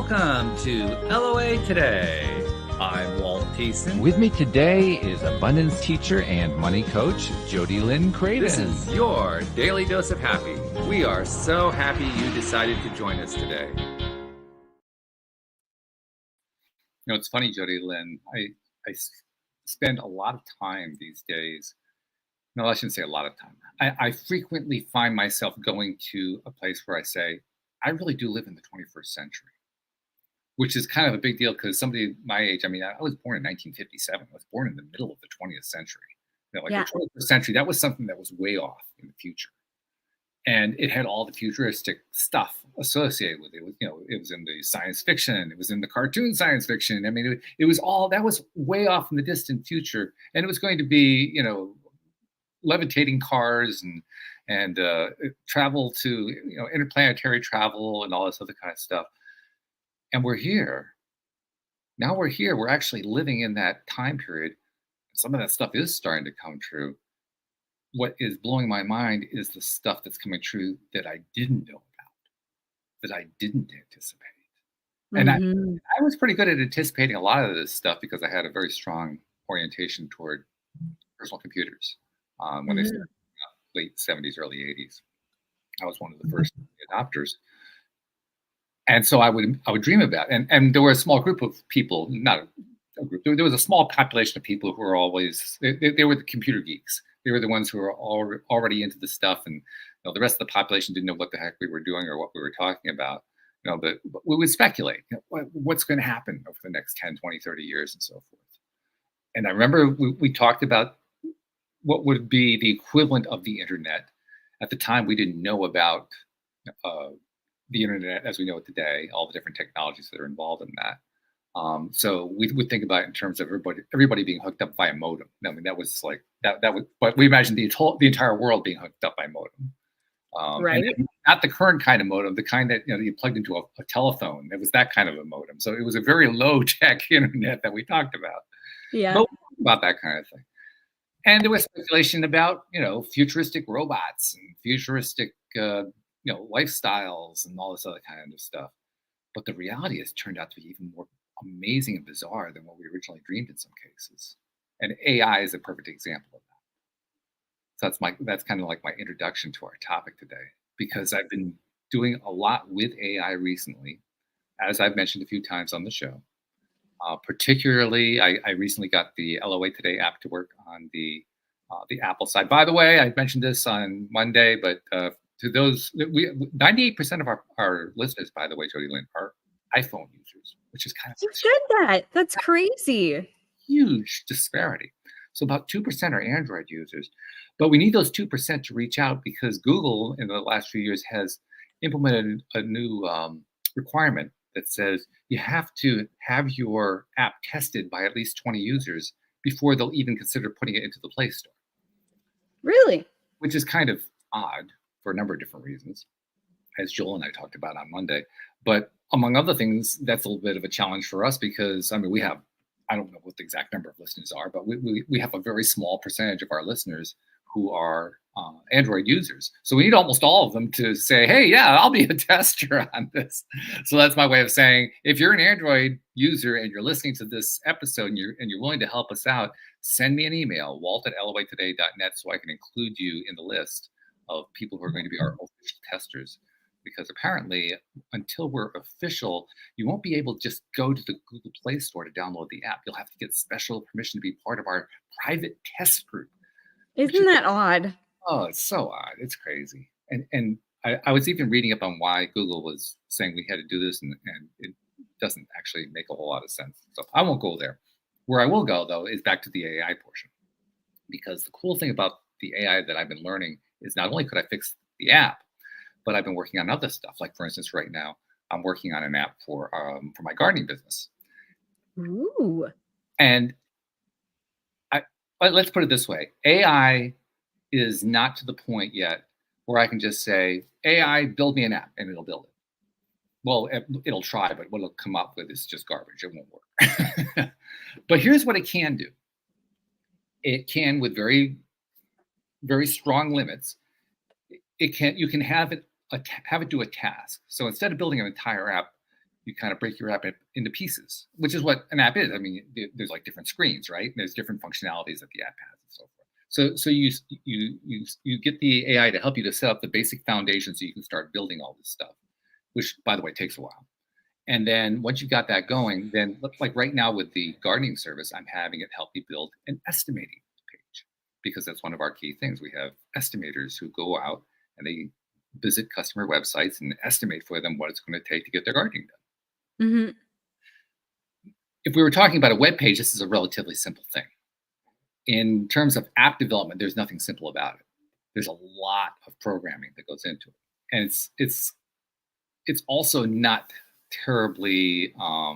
Welcome to LOA Today. I'm Walt Thiessen. With me today is abundance teacher and money coach, JodieLynn Craven. This is your daily dose of happy. We are so happy you decided to join us today. You know, it's funny, JodieLynn. I spend a lot of time these days. No, I shouldn't say a lot of time. I frequently find myself going to a place where I say, I really do live in the 21st century, which is kind of a big deal because somebody my age, I mean, I was born in 1957. I was born in the middle of the 20th century. You know, like the 21st century, that was something that was way off in the future. And it had all the futuristic stuff associated with it. It was in the science fiction. It was in the cartoon science fiction. I mean, it was all, that was way off in the distant future. And it was going to be, levitating cars and travel to, interplanetary travel and all this other kind of stuff. And we're here. Now we're here. We're actually living in that time period. Some of that stuff is starting to come true. What is blowing my mind is the stuff that's coming true that I didn't know about, that I didn't anticipate. And I was pretty good at anticipating a lot of this stuff because I had a very strong orientation toward personal computers when they started late 70s, early 80s. I was one of the first adopters. And so I would dream about it. And there were a small group of people, not a group, there was a small population of people who were always, they were the computer geeks. They were the ones who were already into the stuff. And the rest of the population didn't know what the heck we were doing or what we were talking about. But we would speculate, what's going to happen over the next 10, 20, 30 years and so forth. And I remember we talked about what would be the equivalent of the internet. At the time, we didn't know about the internet as we know it today, all the different technologies that are involved in that. So we would think about it in terms of everybody being hooked up by a modem. I mean, that was like that was, but we imagined the entire world being hooked up by a modem. Right. And not the current kind of modem, the kind that you plugged into a telephone. It was that kind of a modem. So it was a very low tech internet that we talked about. Yeah. But about that kind of thing. And there was speculation about futuristic robots and futuristic lifestyles and all this other kind of stuff. But the reality has turned out to be even more amazing and bizarre than what we originally dreamed in some cases. And AI is a perfect example of that. So that's kind of like my introduction to our topic today, because I've been doing a lot with AI recently, as I've mentioned a few times on the show. Particularly, I recently got the LOA Today app to work on the Apple side. By the way, I mentioned this on Monday, but to those, 98% of our listeners, by the way, JodieLynn, are iPhone users, which is kind of you said that's crazy. Huge disparity. So about 2% are Android users, but we need those 2% to reach out because Google in the last few years has implemented a new requirement that says you have to have your app tested by at least 20 users before they'll even consider putting it into the Play Store. Really? Which is kind of odd for a number of different reasons, as Joel and I talked about on Monday. But among other things, that's a little bit of a challenge for us because, we have, I don't know what the exact number of listeners are, but we have a very small percentage of our listeners who are Android users. So we need almost all of them to say, hey, yeah, I'll be a tester on this. So that's my way of saying, if you're an Android user and you're listening to this episode and you're willing to help us out, send me an email, walt@loatoday.net, so I can include you in the list of people who are going to be our official testers. Because apparently, until we're official, you won't be able to just go to the Google Play Store to download the app. You'll have to get special permission to be part of our private test group. Isn't that odd? Oh, it's so odd. It's crazy. And I was even reading up on why Google was saying we had to do this, and it doesn't actually make a whole lot of sense. So I won't go there. Where I will go, though, is back to the AI portion. Because the cool thing about the AI that I've been learning is not only could I fix the app, but I've been working on other stuff. Like, for instance, right now, I'm working on an app for my gardening business. Ooh. And let's put it this way. AI is not to the point yet where I can just say, AI, build me an app, and it'll build it. Well, it'll try, but what it'll come up with is just garbage. It won't work. But here's what it can do. It can, with very, very strong limits, you can have it do a task. So instead of building an entire app, you kind of break your app into pieces, which is what an app is. I mean, there's like different screens, right? There's different functionalities that the app has and so forth. So you get the AI to help you to set up the basic foundation so you can start building all this stuff, which, by the way, takes a while. And then once you got that going, then like right now with the gardening service, I'm having it help me build an estimating page, because that's one of our key things. We have estimators who go out and they visit customer websites and estimate for them what it's going to take to get their gardening done. Mm-hmm. If we were talking about a web page, this is a relatively simple thing. In terms of app development, there's nothing simple about it. There's a lot of programming that goes into it, and it's also not terribly how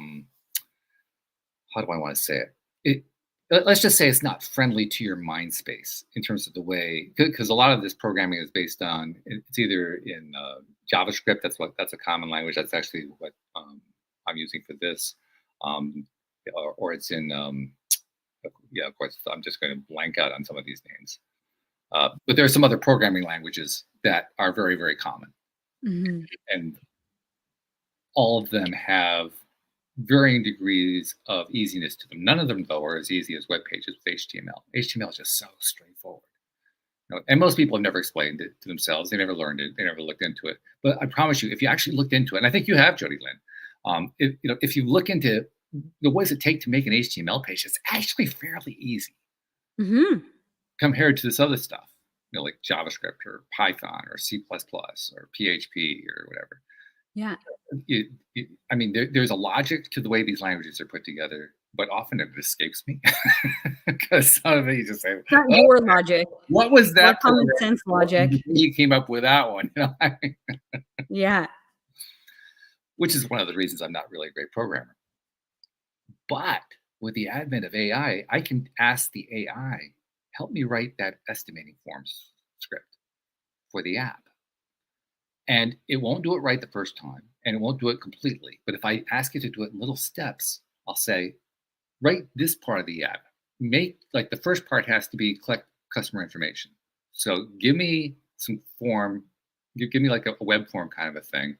do I want to say it? Let's just say it's not friendly to your mind space in terms of the way, because a lot of this programming is based on, it's either in JavaScript. That's a common language. That's actually what I'm using for this, or it's in yeah, of course, I'm just going to blank out on some of these names. But there are some other programming languages that are very, very common. Mm-hmm. And all of them have varying degrees of easiness to them. None of them, though, are as easy as web pages with HTML. HTML is just so straightforward. And most people have never explained it to themselves. They never learned it. They never looked into it. But I promise you, if you actually looked into it, and I think you have, JodieLynn, if you look into what does it take to make an HTML page, it's actually fairly easy compared to this other stuff, like JavaScript or Python or C++ or PHP or whatever. Yeah. I mean, there's a logic to the way these languages are put together, but often it escapes me because some of it you just say, not your logic. What was that? What common sense logic? You came up with that one. Yeah. Which is one of the reasons I'm not really a great programmer. But with the advent of AI, I can ask the AI, help me write that estimating forms script for the app. And it won't do it right the first time, and it won't do it completely. But if I ask it to do it in little steps, I'll say, write this part of the app. Make, like, the first part has to be collect customer information. So give me some form, give me like a web form kind of a thing.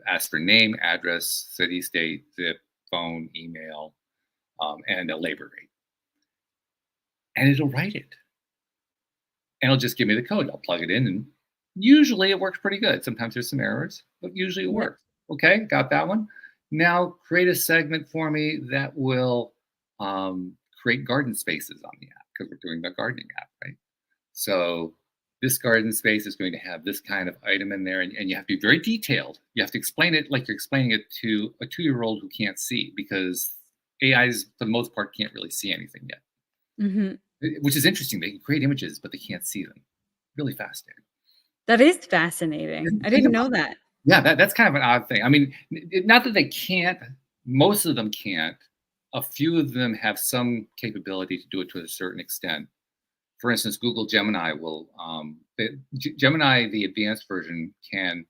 Ask for name, address, city, state, zip, phone, email, and a labor rate. And it'll write it. And it'll just give me the code. I'll plug it in, and usually it works pretty good. Sometimes there's some errors, but usually it works. Okay, got that one. Now create a segment for me that will create garden spaces on the app, because we're doing the gardening app, right? So this garden space is going to have this kind of item in there, and you have to be very detailed. You have to explain it like you're explaining it to a 2-year-old who can't see, because AIs, for the most part, can't really see anything yet. Which is interesting. They can create images, but they can't see them. Really fascinating. That is fascinating. I didn't know that. Yeah, that's kind of an odd thing. I mean, not that they can't. Most of them can't. A few of them have some capability to do it to a certain extent. For instance, Google Gemini will, Gemini, the advanced version, can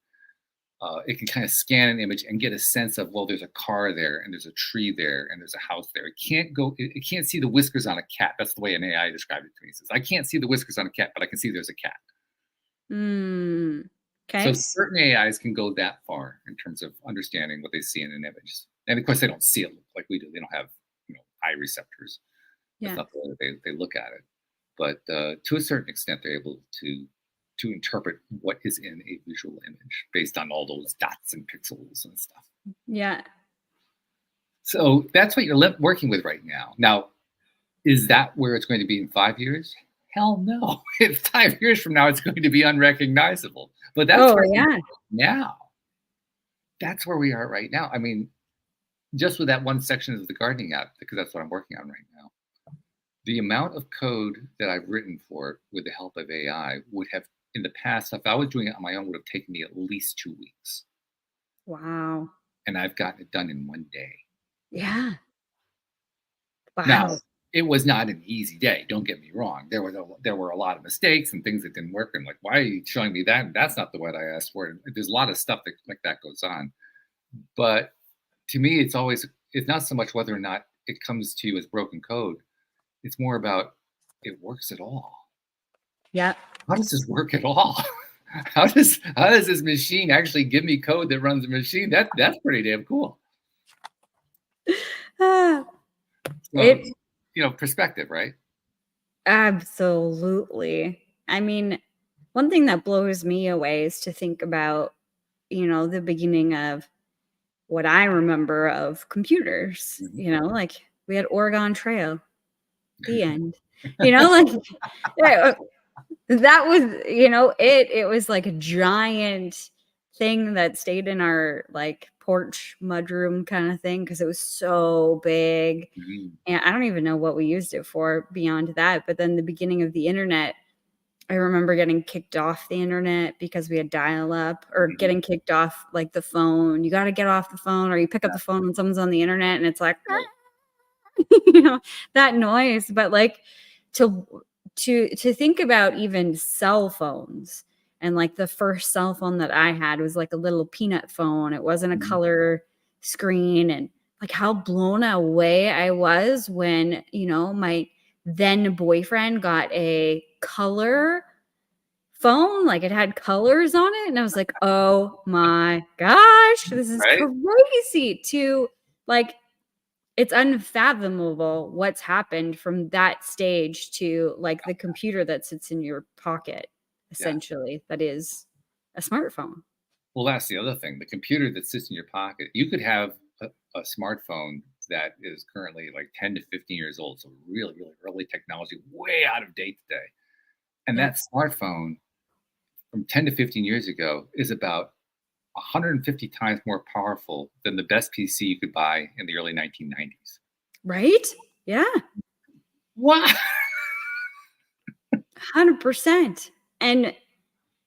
kind of scan an image and get a sense of, well, there's a car there, and there's a tree there, and there's a house there. It can't see the whiskers on a cat. That's the way an AI described it to me. It says, I can't see the whiskers on a cat, but I can see there's a cat. Okay. So certain AIs can go that far in terms of understanding what they see in an image. And of course, they don't see it like we do. They don't have eye receptors. That's not the way they look at it. But to a certain extent, they're able to interpret what is in a visual image based on all those dots and pixels and stuff. Yeah. So that's what you're working with right now. Now, is that where it's going to be in 5 years? Hell no. In 5 years from now, it's going to be unrecognizable. But that's where we are now. That's where we are right now. I mean, just with that one section of the gardening app, because that's what I'm working on right now, the amount of code that I've written for it with the help of AI would have, in the past, if I was doing it on my own, would have taken me at least 2 weeks. Wow. And I've gotten it done in 1 day. Yeah. Wow. Now, it was not an easy day. Don't get me wrong. There were a lot of mistakes and things that didn't work. And like, why are you showing me that? And that's not the word I asked for. There's a lot of stuff that goes on. But to me, it's not so much whether or not it comes to you as broken code. It's more about it works at all. Yeah. How does this work at all? How does this machine actually give me code that runs a machine? That's pretty damn cool. Ah, So, it perspective, right? absolutely. I mean, one thing that blows me away is to think about, the beginning of what I remember of computers, Mhm. like we had Oregon Trail, the end. Like yeah, that was, it was like a giant thing that stayed in our like porch mudroom kind of thing because it was so big. Mhm. And I don't even know what we used it for beyond that. But then the beginning of the internet, I remember getting kicked off the internet because we had dial up or Mhm. getting kicked off like the phone. You got to get off the phone or you pick up Yeah, the phone when someone's on the internet and it's like, right. you know, that noise. But like to to think about even cell phones and like the first cell phone that I had was like a little peanut phone. It wasn't a Mhm. color screen and like how blown away I was when, my then boyfriend got a color phone, like it had colors on it. And I was like, oh my gosh, this is Right? crazy to like, it's unfathomable what's happened from that stage to like the computer that sits in your pocket, Yeah. essentially, that is a smartphone. Well, that's the other thing. The computer that sits in your pocket, you could have a smartphone that is currently like 10 to 15 years old. So really, really early technology, way out of date today. And Yep. that smartphone from 10 to 15 years ago is about 150 times more powerful than the best PC you could buy in the early 1990s. Right? Yeah. What? 100%.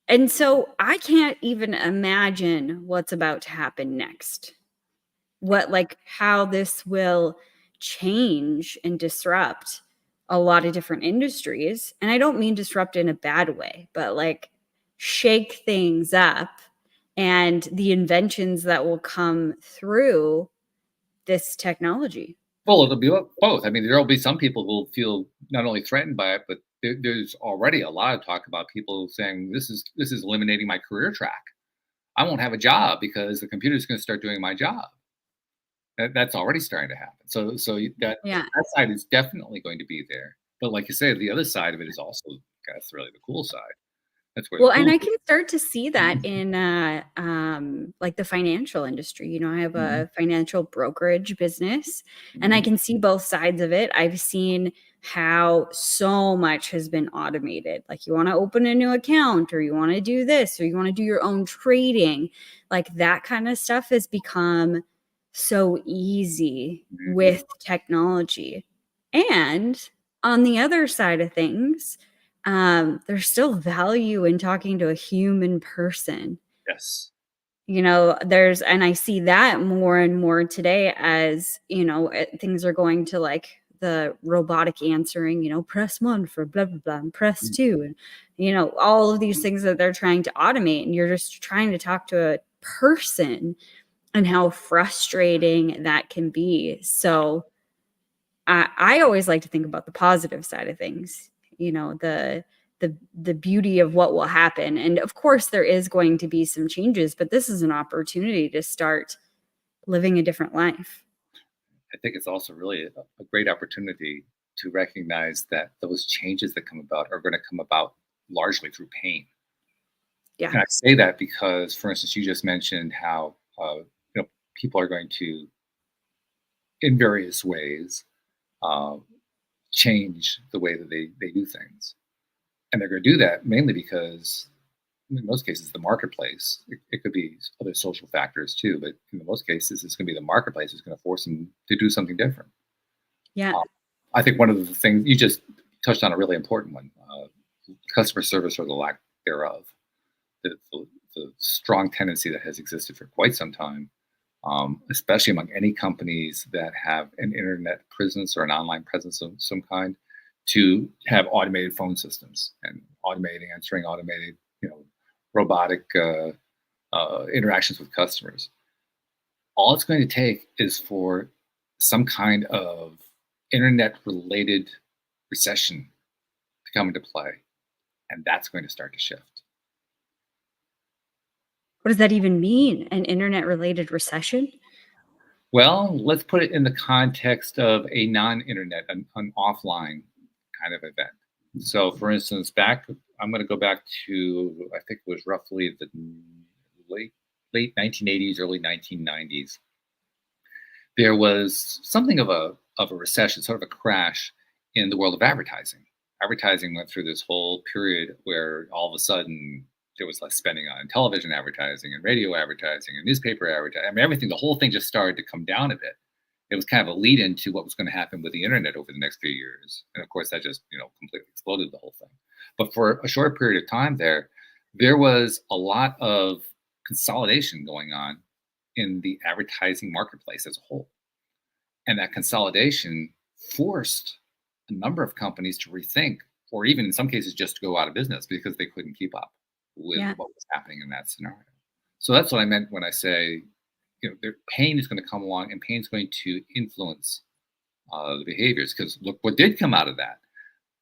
And so I can't even imagine what's about to happen next. What like how this will change and disrupt a lot of different industries. And I don't mean disrupt in a bad way, but like shake things up and the inventions that will come through this technology. Well, it'll be both. I mean, there'll be some people who will feel not only threatened by it, but there's already a lot of talk about people saying this is eliminating my career track. I won't have a job because the computer's going to start doing my job. That's already starting to happen. Yeah. That side is definitely going to be there. But like you say, the other side of it is also that's really the cool side. That's where the Well, and cool. I can start to see that in like the financial industry. I have Mhm. a financial brokerage business and I Mhm. can see both sides of it. I've seen how so much has been automated. Like you want to open a new account or you want to do this or you want to do your own trading. Like that kind of stuff has become so easy Mhm. with technology. And on the other side of things, there's still value in talking to a human person. Yes. And I see that more and more today as, things are going to like the robotic answering, press one for blah, blah, blah, and press Mm. two. And, all of these things that they're trying to automate. And you're just trying to talk to a person and how frustrating that can be. So I always like to think about the positive side of things, the beauty of what will happen. And of course there is going to be some changes, but this is an opportunity to start living a different life. I think it's also really a great opportunity to recognize that those changes that come about are going to come about largely through pain. Yeah. And I say that because, for instance, you just mentioned how people are going to, in various ways, uh, change the way that they do things, and they're going to do that mainly because, in most cases, the marketplace. It could be other social factors too, but in most cases, it's going to be the marketplace is going to force them to do something different. Yeah. Uh, I think one of the things you just touched on a really important one: customer service or the lack thereof. The strong tendency that has existed for quite some time, especially among any companies that have an internet presence or an online presence of some kind, to have automated phone systems and automated answering, automated, robotic interactions with customers. All it's going to take is for some kind of internet-related recession to come into play, and that's going to start to shift. What does that even mean? An internet related recession? Well, let's put it in the context of a non-internet, an offline kind of event. So, for instance, I'm going to go back to, I think it was roughly the late late 1980s, early 1990s. There was something of a recession, sort of a crash in the world of advertising. Advertising went through this whole period where all of a sudden there was less spending on television advertising and radio advertising and newspaper advertising. I mean, everything, the whole thing just started to come down a bit. It was kind of a lead into what was going to happen with the internet over the next few years. And of course, that just, completely exploded the whole thing. But for a short period of time there was a lot of consolidation going on in the advertising marketplace as a whole. And that consolidation forced a number of companies to rethink, or even in some cases just to go out of business because they couldn't keep up with Yeah. what was happening in that scenario. So that's what I meant when I say, pain is going to come along and pain is going to influence the behaviors. Because look, what did come out of that?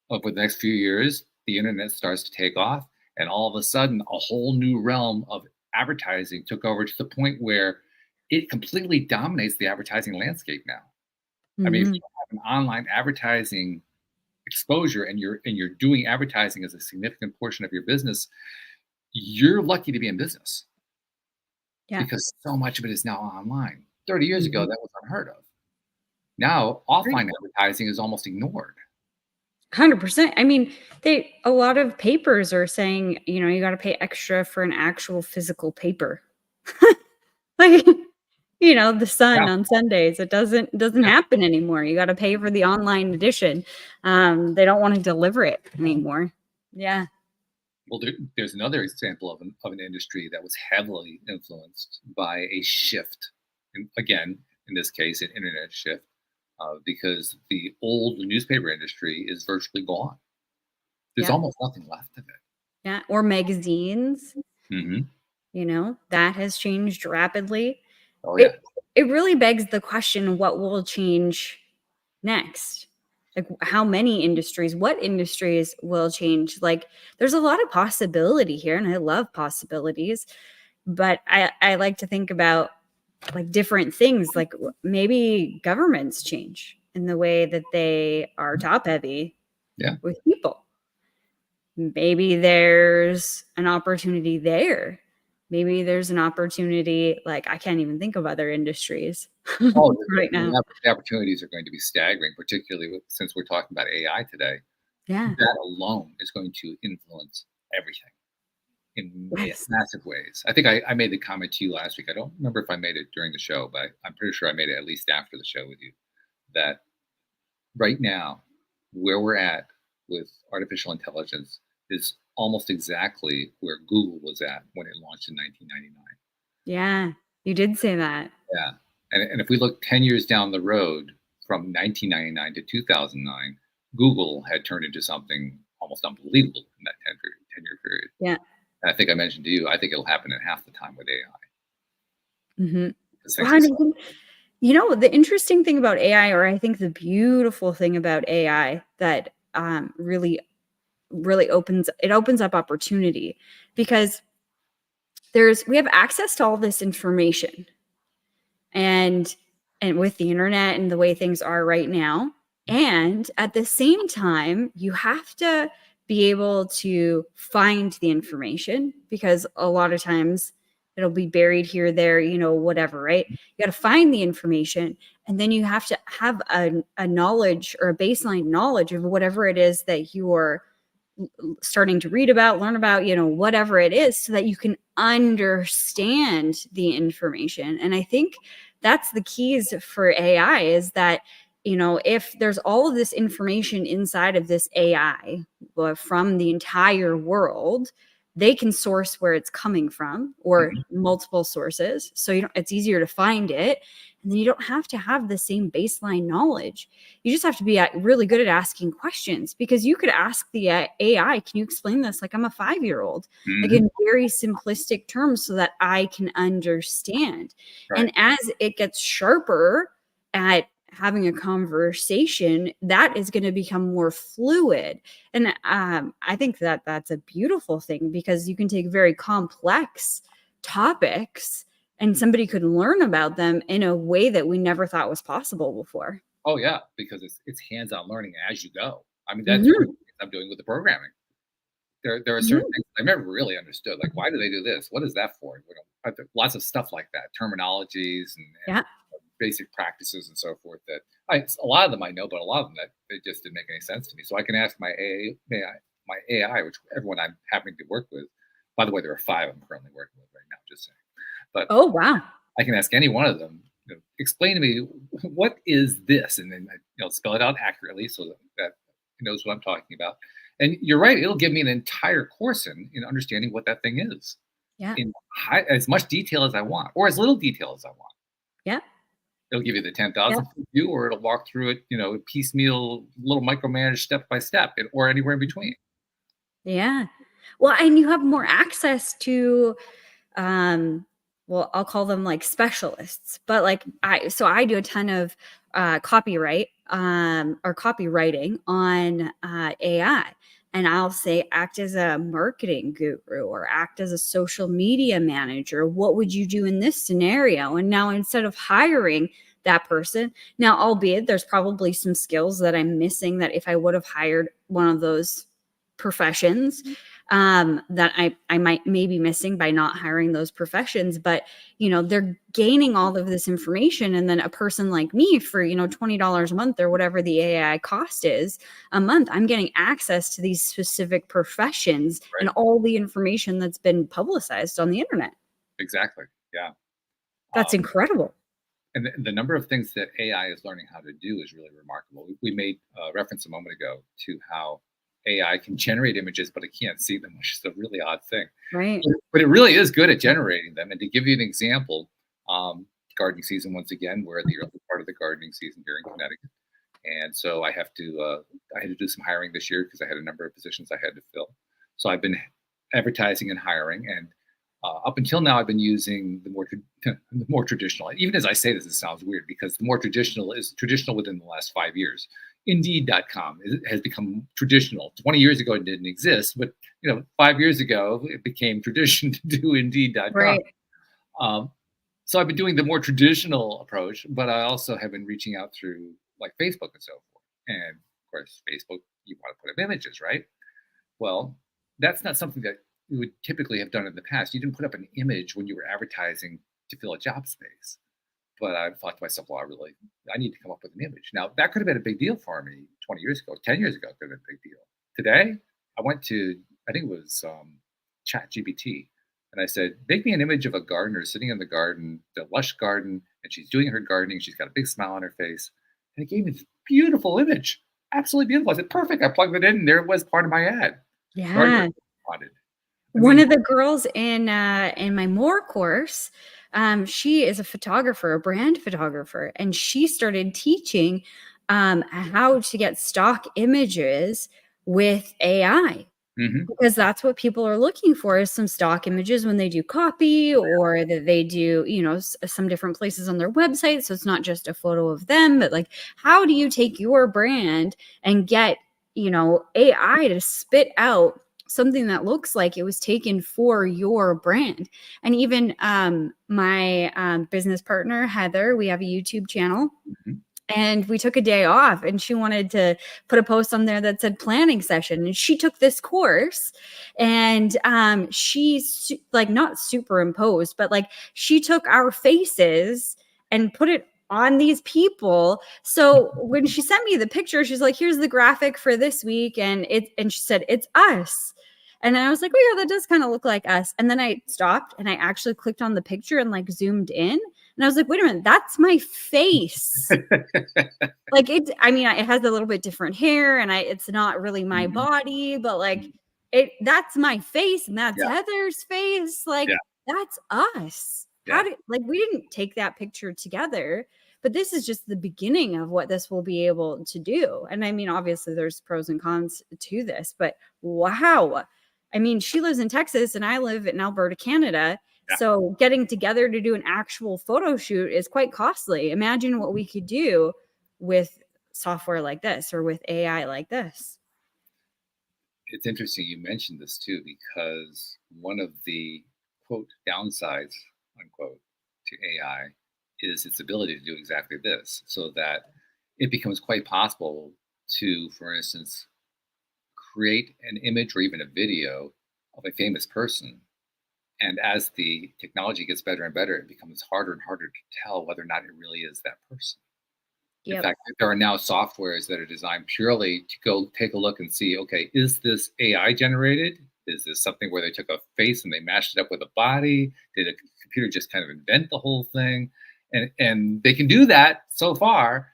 Over the next few years, the internet starts to take off, and all of a sudden, a whole new realm of advertising took over to the point where it completely dominates the advertising landscape now. I mean, if Mhm. you have an online advertising exposure and you're doing advertising as a significant portion of your business, you're lucky to be in business Yeah. because so much of it is now online. 30 years ago, Mhm. that was unheard of. Now, Right. offline advertising is almost ignored. 100%. I mean, a lot of papers are saying, you got to pay extra for an actual physical paper. Like, the Yeah, Sun on Sundays. It doesn't yeah. happen anymore. You got to pay for the online edition. They don't want to deliver it anymore. Yeah. Well, there's another example of an industry that was heavily influenced by a shift. And again, in this case, an internet shift, because the old newspaper industry is virtually gone. There's Yeah. almost nothing left of it. Yeah. Or magazines, Hmm. that has changed rapidly. Oh It yeah. it really begs the question, what will change next? Like, what industries will change? Like, there's a lot of possibility here, and I love possibilities, but I like to think about, like, different things, like, maybe governments change in the way that they are top heavy Yeah. with people. Maybe there's an opportunity there. Maybe there's an opportunity, like, I can't even think of other industries Oh, right now. the opportunities are going to be staggering, particularly since we're talking about AI today. Yeah. That alone is going to influence everything in Yes. massive ways. I think I made the comment to you last week. I don't remember if I made it during the show, but I'm pretty sure I made it at least after the show with you. That right now, where we're at with artificial intelligence is almost exactly where Google was at when it launched in 1999. Yeah. You did say that. Yeah. And if we look 10 years down the road from 1999 to 2009, Google had turned into something almost unbelievable in that 10-year period. Yeah. And I think I mentioned to you, I think it'll happen in half the time with AI. Mhm. Because things will slow. 100%. The interesting thing about AI, or I think the beautiful thing about AI that, really, really opens up opportunity, because we have access to all this information, and with the internet and the way things are right now, and at the same time you have to be able to find the information, because a lot of times it'll be buried here, there, whatever, right? You got to find the information, and then you have to have a knowledge, or a baseline knowledge of whatever it is that you're starting to read about, learn about, whatever it is, so that you can understand the information. And I think that's the keys for AI, is that, if there's all of this information inside of this AI, from the entire world, they can source where it's coming from, or Mhm. multiple sources. So it's easier to find it. And then you don't have to have the same baseline knowledge. You just have to be really good at asking questions, because you could ask the AI, can you explain this? Like, I'm a 5-year-old, like, Mhm. in very simplistic terms, so that I can understand. Right. And as it gets sharper at having a conversation, that is going to become more fluid. And I think that that's a beautiful thing, because you can take very complex topics and somebody could learn about them in a way that we never thought was possible before. Oh yeah, because it's hands-on learning as you go. I mean, that's one of Mhm, the things I'm doing with the programming. There are certain mhm. things I never really understood, like, why do they do this? What is that for? You know, lots of stuff like that, terminologies and Yeah. basic practices and so forth that a lot of them I know, but a lot of them that they just didn't make any sense to me. So I can ask my AI, which everyone I'm happening to work with. By the way, there are 5 I'm currently working with right now, just saying. But Oh, wow. I can ask any one of them, explain to me what is this, and then I, spell it out accurately so that it knows what I'm talking about. And you're right; it'll give me an entire course in understanding what that thing is Yeah. in as much detail as I want, or as little detail as I want. Yeah. It'll give you the Yeah. 10,000 foot view, or it'll walk through it, piecemeal, little micromanaged step by step, or anywhere in between. Yeah. Well, and you have more access to, um, well, I'll call them like specialists, but like I do a ton of copyright or copywriting on AI. And I'll say, act as a marketing guru or act as a social media manager. What would you do in this scenario? And now instead of hiring that person, now, albeit there's probably some skills that I'm missing that if I would have hired one of those professions, that I might maybe missing by not hiring those professions. But they're gaining all of this information, and then a person like me for $20 a month or whatever the AI cost is a month, I'm getting access to these specific professions and Right? all the information that's been publicized on the internet. Exactly. Yeah. That's Um, incredible. and the number of things that AI is learning how to do is really remarkable. We made reference a moment ago to how AI can generate images, but it can't see them, which is a really odd thing. Right. But it really is good at generating them. And to give you an example, gardening season once again, we're at the early part of the gardening season here in Connecticut, and so I had to do some hiring this year because I had a number of positions I had to fill. So I've been advertising and hiring, and up until now, I've been using the more traditional. Even as I say this, it sounds weird because the more traditional is traditional within the last 5 years. Indeed.com has become traditional. 20 years ago, it didn't exist, but 5 years ago, it became tradition to do Indeed.com. Right. Um, so I've been doing the more traditional approach, but I also have been reaching out through like Facebook and so forth. And of course, Facebook, you want to put up images, right? Well, that's not something that you would typically have done in the past. You didn't put up an image when you were advertising to fill a job space. But I thought to myself, well, I need to come up with an image. Now, that could have been a big deal for me 20 years ago, 10 years ago, it could have been a big deal. Today, I went to, I think it was Chat GBT, and I said, make me an image of a gardener sitting in the garden, the lush garden, and she's doing her gardening. She's got a big smile on her face. And it gave me this beautiful image, absolutely beautiful. I said, perfect. I plugged it in, and there it was, part of my ad. Gardener Yeah. wanted. I One mean, of the girls in my More course, she is a photographer, a brand photographer, and she started teaching how to get stock images with AI, mhm. because that's what people are looking for is some stock images when they do copy or that they do, some different places on their website. So it's not just a photo of them, but like, how do you take your brand and get, AI to spit out something that looks like it was taken for your brand? And even my business partner, Heather, we have a YouTube channel. Mhm. And we took a day off and she wanted to put a post on there that said planning session. And she took this course and like not superimposed, but like she took our faces and put it on these people. So when she sent me the picture, she's like, here's the graphic for this week. And she said, it's us. And I was like, oh yeah, that does kind of look like us. And then I stopped and I actually clicked on the picture and like zoomed in. And I was like, wait a minute, that's my face. Like I mean, it has a little bit different hair and it's not really my Mhm. body, but like Mhm. that's my face and that's Yeah, Heather's face. Like yeah, that's us. How yeah. did like we didn't take that picture together, but this is just the beginning of what this will be able to do. And I mean, obviously there's pros and cons to this, but wow. I mean, she lives in Texas and I live in Alberta, Canada. Yeah. So getting together to do an actual photo shoot is quite costly. Imagine what we could do with software like this or with AI like this. It's interesting you mentioned this too, because one of the quote downsides, unquote, to AI is its ability to do exactly this, so that it becomes quite possible to, for instance, create an image or even a video of a famous person. And as the technology gets better and better, it becomes harder and harder to tell whether or not it really is that person. In Yep. fact, there are now softwares that are designed purely to go take a look and see, okay, is this AI generated? Is this something where they took a face and they mashed it up with a body? Did a computer just kind of invent the whole thing? And they can do that so far,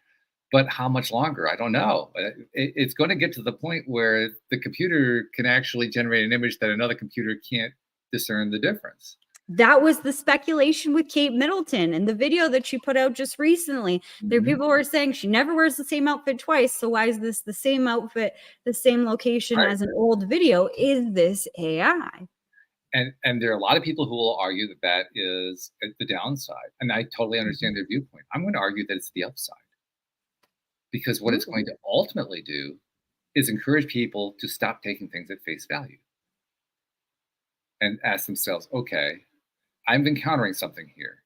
but how much longer? I don't know. It's going to get to the point where the computer can actually generate an image that another computer can't discern the difference. That was the speculation with Kate Middleton in the video that she put out just recently. There Mhm. people were saying she never wears the same outfit twice. So why is this the same outfit, the same location Right. as an old video? Is this AI? And there are a lot of people who will argue that that is the downside, and I totally understand their viewpoint. I'm going to argue that it's the upside, because what it's going Ooh. to ultimately do is encourage people to stop taking things at face value and ask themselves, okay, I'm encountering something here.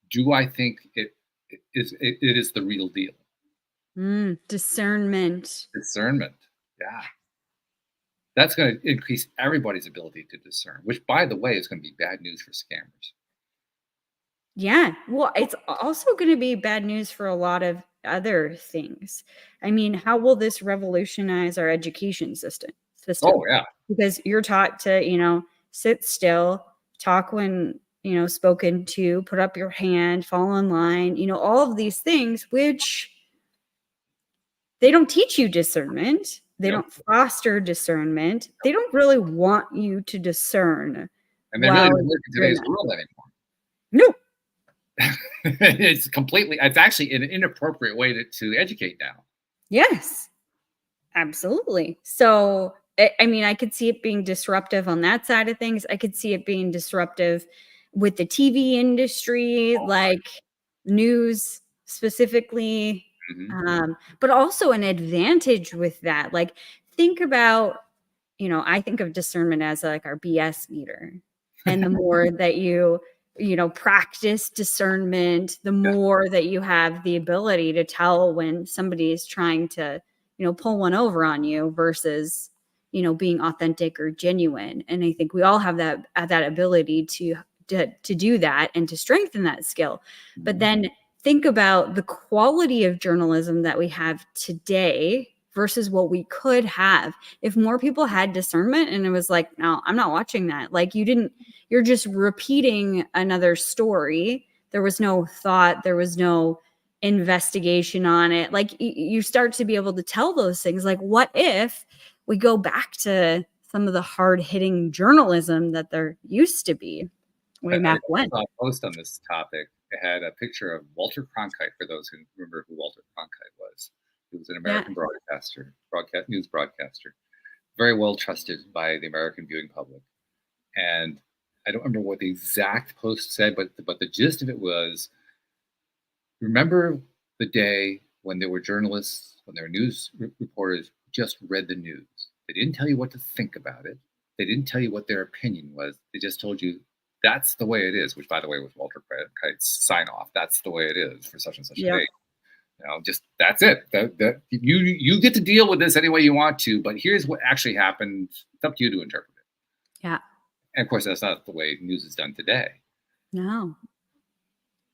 Do I think it is the real deal? Discernment. Discernment. Yeah. That's going to increase everybody's ability to discern, which, by the way, is going to be bad news for scammers. Yeah. Well, it's also going to be bad news for a lot of other things. I mean, how will this revolutionize our education system? Oh, yeah. Because you're taught to, sit still, talk when, spoken to, put up your hand, fall in line, all of these things, which they don't teach you discernment. They Nope. don't foster discernment. They don't really want you to discern And they really while don't work in you're in today's that. world anymore. No. It's actually an inappropriate way to educate now. Yes. Absolutely. So, I mean, I could see it being disruptive on that side of things. I could see it being disruptive with the TV industry, like news specifically, Mhm. but also an advantage with that. Like, think about, I think of discernment as like our BS meter. And the more that practice discernment, the Yeah. more that you have the ability to tell when somebody is trying to pull one over on you versus, being authentic or genuine. And I think we all have that ability to do that and to strengthen that skill. But Mhm. then think about the quality of journalism that we have today versus what we could have if more people had discernment and it was like, no, I'm not watching that. Like you're just repeating another story. There was no thought, there was no investigation on it. Like you start to be able to tell those things. Like, what if we go back to some of the hard hitting journalism that there used to be way I back when? saw a post on this topic. It had a picture of Walter Cronkite, for those who remember who Walter Cronkite was. He was an Yeah. American news broadcaster, very well trusted by the American viewing public. And I don't remember what the exact post said, but the gist of it was, remember the day when there were journalists, when there were news reporters who just read the news. They didn't tell you what to think about it. They didn't tell you what their opinion was. They just told you that's the way it is, which, by the way, was Walter Kite's sign off. That's the way it is for such and such a Yep. date. Just that's it. That you get to deal with this any way you want to, but here's what actually happened. It's up to you to interpret it. Yeah. And of course, that's not the way news is done today. No.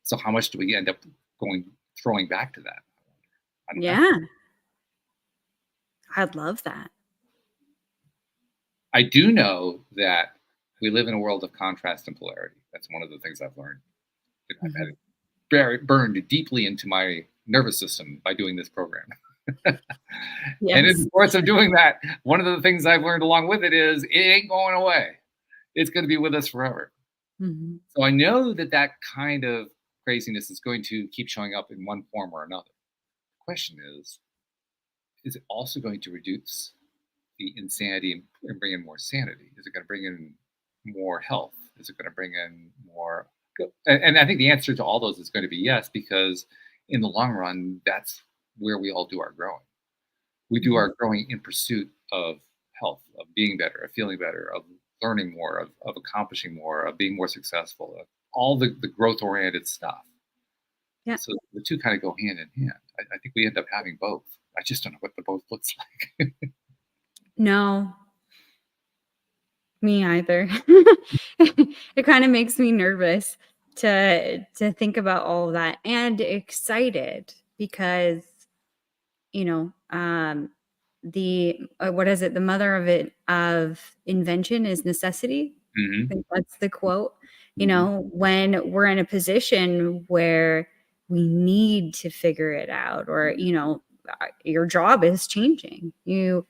So how much do we end up throwing back to that? I don't know. Yeah. I'd love that. I do know that we live in a world of contrast and polarity. That's one of the things I've learned. I've had it burned deeply into my nervous system by doing this program. And in Yes. the course of doing that, one of the things I've learned along with it is it ain't going away. It's going to be with us forever. Mhm. So I know that kind of craziness is going to keep showing up in one form or another. The question is it also going to reduce the insanity and bring in more sanity? Is it going to bring in more health? Is it going to bring in more? And I think the answer to all those is going to be yes, because in the long run, that's where we all do our growing. We do our growing in pursuit of health, of being better, of feeling better, of learning more, of accomplishing more, of being more successful, all the growth-oriented stuff. Yeah. So the two kind of go hand in hand. I think we end up having both. I just don't know what the both looks like. No, me either. It kind of makes me nervous to think about all of that, and excited because, you know, the what is it? The mother of invention is necessity. I Hmm. think that's the quote. You Hmm. know, when we're in a position where we need to figure it out, or, you know, your job is changing. You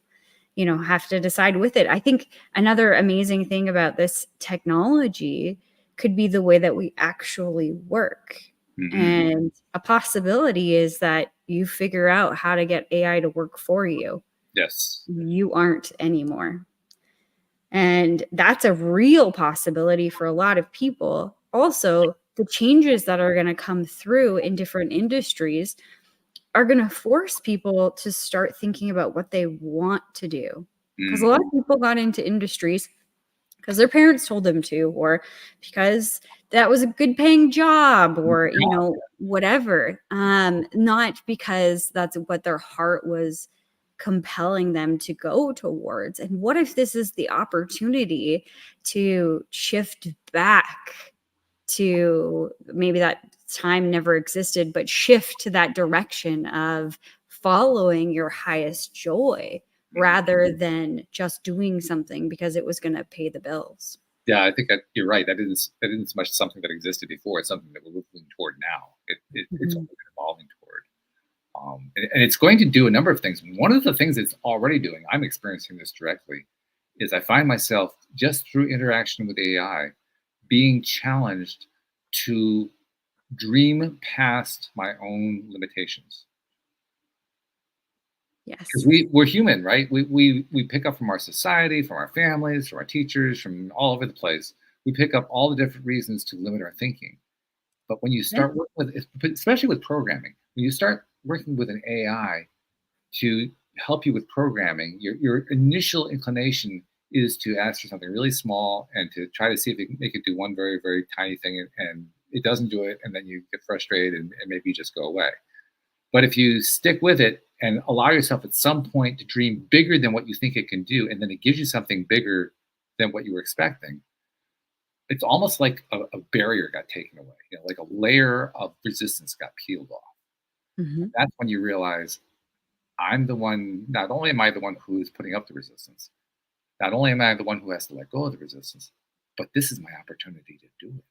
know, have to decide with it. I think another amazing thing about this technology could be the way that we actually work. Hmm. And a possibility is that you figure out how to get AI to work for you. Yes. You aren't anymore. And that's a real possibility for a lot of people. Also, the changes that are going to come through in different industries are going to force people to start thinking about what they want to do. Because a Mm. lot of people got into industries because their parents told them to, or because that was a good paying job, or, you know, whatever. Not because that's what their heart was compelling them to go towards. And what if this is the opportunity to shift back to, maybe that time never existed, but shift to that direction of following your highest joy rather than just doing something because it was going to pay the bills. Yeah, I think you're right. That isn't so much something that existed before. It's something that we're moving toward now. It's Mhm. what we're evolving toward. And it's going to do a number of things. One of the things it's already doing, I'm experiencing this directly, is I find myself just through interaction with AI being challenged to dream past my own limitations. Because Yes. we're human, right? We pick up from our society, from our families, from our teachers, from all over the place. We pick up all the different reasons to limit our thinking. But when you Yeah. start working with, especially with programming, when you start working with an AI to help you with programming, your initial inclination is to ask for something really small and to try to see if you can make it do one very, very tiny thing, and it doesn't do it, and then you get frustrated and maybe you just go away. But if you stick with it and allow yourself at some point to dream bigger than what you think it can do, and then it gives you something bigger than what you were expecting, it's almost like a barrier got taken away, like a layer of resistance got peeled off. Mhm. That's when you realize I'm the one, not only am I the one who's putting up the resistance, not only am I the one who has to let go of the resistance, but this is my opportunity to do it.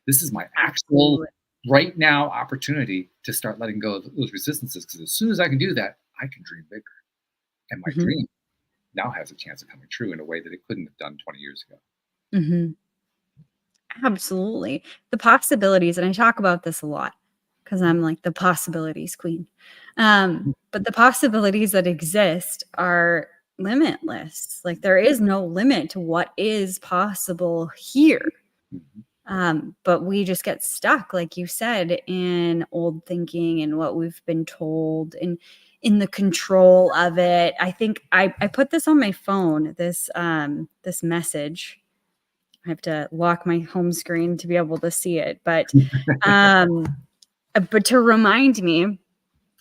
This is my actual Absolutely. right now opportunity to start letting go of those resistances. Because as soon as I can do that, I can dream bigger. And my Mhm. dream now has a chance of coming true in a way that it couldn't have done 20 years ago. Mhm. Absolutely. The possibilities, and I talk about this a lot because I'm like the possibilities queen. But the possibilities that exist are limitless. Like there is no limit to what is possible here. Mhm. But we just get stuck, like you said, in old thinking and what we've been told, and in the control of it. I think I put this on my phone, this message. I have to lock my home screen to be able to see it, um, but to remind me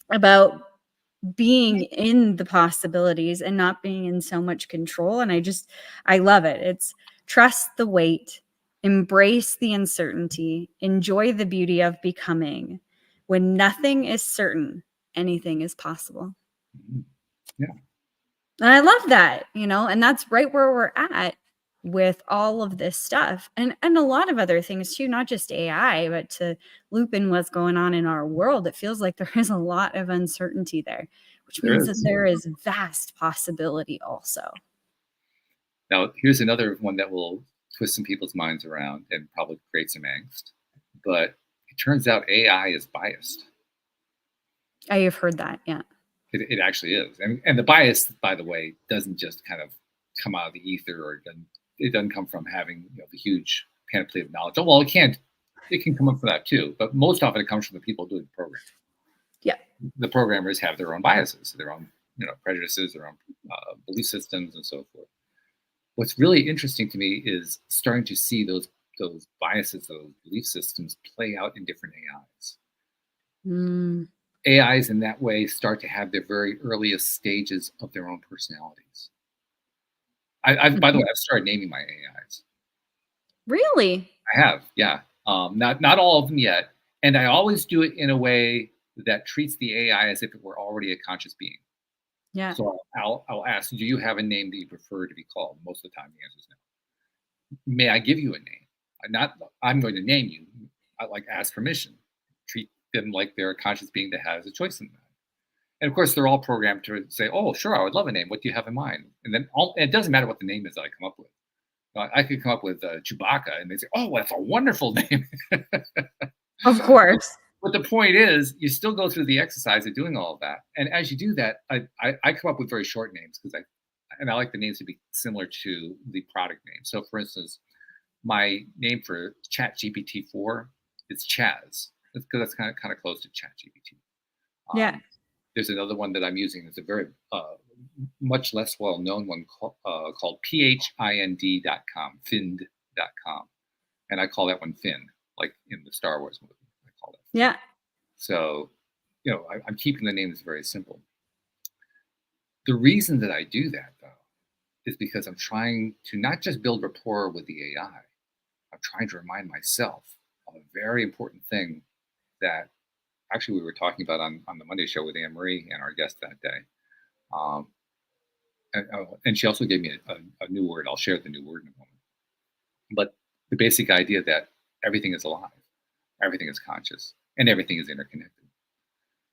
about being in the possibilities and not being in so much control. And I love it. It's trust the wait, embrace the uncertainty, enjoy the beauty of becoming. When nothing is certain, anything is possible. Mhm. Yeah. And I love that, you know, and that's right where we're at with all of this stuff, and a lot of other things too, not just AI, but to loop in what's going on in our world. It feels like there is a lot of uncertainty there, which There means that is. there is vast possibility also. Now, here's another one that will twist some people's minds around and probably create some angst. But it turns out AI is biased. I have heard that. Yeah. It actually is. And the bias, by the way, doesn't just kind of come out of the ether, or it doesn't come from having the huge panoply of knowledge. Oh, well, it can come up from that too, but most often it comes from the people doing the program. Yeah. The programmers have their own biases, their own prejudices, their own belief systems, and so forth. What's really interesting to me is starting to see those biases, those belief systems play out in different AIs. Mm. AIs in that way start to have their very earliest stages of their own personalities. By the way, I've started naming my AIs. Really? I have, yeah. Not all of them yet, and I always do it in a way that treats the AI as if it were already a conscious being. Yeah. So I'll ask, do you have a name that you prefer to be called? Most of the time, the answer is no. May I give you a name? I'm going to name you. I ask permission. Treat them like they're a conscious being that has a choice in that. And of course, they're all programmed to say, "Oh, sure, I would love a name. What do you have in mind?" And then it doesn't matter what the name is that I come up with. I could come up with Chewbacca, and they say, "Oh, that's a wonderful name." Of course. But the point is, you still go through the exercise of doing all of that. And as you do that, I come up with very short names because I like the names to be similar to the product name. So, for instance, my name for ChatGPT 4 is Chaz, because that's kind of close to ChatGPT. Yeah. There's another one that I'm using that's a very much less well-known one called phind.com, find.com. And I call that one Finn, like in the Star Wars movie. I call it. Yeah. So, I'm keeping the names very simple. The reason that I do that, though, is because I'm trying to not just build rapport with the AI. I'm trying to remind myself of a very important thing that actually we were talking about on the Monday show with Anne Marie and our guest that day. And she also gave me a new word. I'll share the new word in a moment. But the basic idea that everything is alive, everything is conscious, and everything is interconnected.